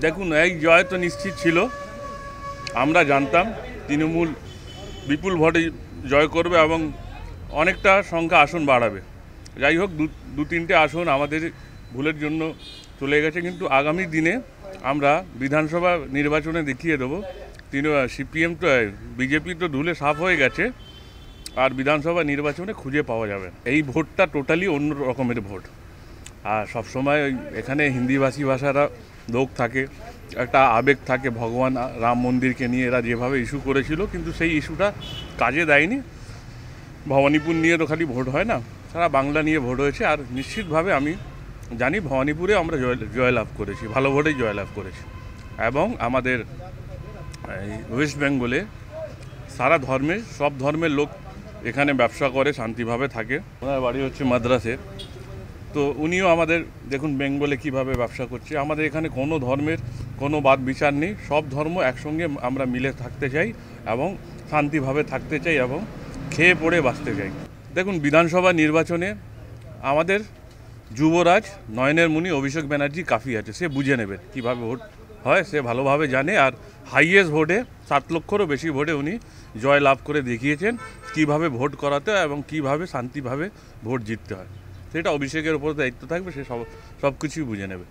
দেখুন, এই জয় তো নিশ্চিত ছিল। আমরা জানতাম তৃণমূল বিপুল ভোটে জয় করবে এবং অনেকটা সংখ্যা আসন বাড়াবে। যাই হোক, দু তিনটে আসন আমাদের ভুলের জন্য চলে গেছে, কিন্তু আগামী দিনে আমরা বিধানসভা নির্বাচনে দেখিয়ে দেবো সিপিএম তো বিজেপি তো ধুলে সাফ হয়ে গেছে, আর বিধানসভা নির্বাচনে খুঁজে পাওয়া যাবে। এই ভোটটা টোটালি অন্য রকমের ভোট। আর সবসময় এখানে হিন্দিভাষী ভাষারা লোক থাকে, একটা আবেগ থাকে ভগবান রাম মন্দিরকে নিয়ে এরা যেভাবে ইস্যু করেছিল, কিন্তু সেই ইস্যুটা কাজে দেয়নি। ভবানীপুর নিয়ে তো খালি ভোট হয় না, সারা বাংলা নিয়ে ভোট হয়েছে। আর নিশ্চিতভাবে আমি জানি ভবানীপুরে আমরা জয়লাভ করেছি, ভালো ভোটেই জয়লাভ করেছি। এবং আমাদের এই ওয়েস্ট বেঙ্গলে সারা ধর্মের সব ধর্মের লোক এখানে ব্যবসা করে, শান্তিভাবে থাকে। ওনার বাড়ি হচ্ছে মাদ্রাসে, তো উনিও আমাদের দেখুন বেঙ্গলে কিভাবে ব্যবসা করছে। আমাদের এখানে কোনো ধর্মের কোনো বাদ বিচার নেই, সব ধর্ম একসঙ্গে আমরা মিলে থাকতে চাই এবং শান্তিভাবে থাকতে চাই এবং খেয়ে পড়ে বাঁচতে চাই। দেখুন, বিধানসভা নির্বাচনে আমাদের যুবরাজ নয়নের মুনি অভিষেক ব্যানার্জি কাফি আছে, সে বুঝে নেবে কীভাবে ভোট হয়, সে ভালোভাবে জানে। আর হাইয়েস্ট ভোটে 7 লক্ষেরও বেশি ভোটে উনি জয় লাভ করে দেখিয়েছেন কিভাবে ভোট করাতে হয় এবং কিভাবে শান্তিভাবে ভোট জিততে হয়। সেটা অভিষেকের উপর দায়িত্ব থাকবে, সে সব কিছুই বুঝে নেবে।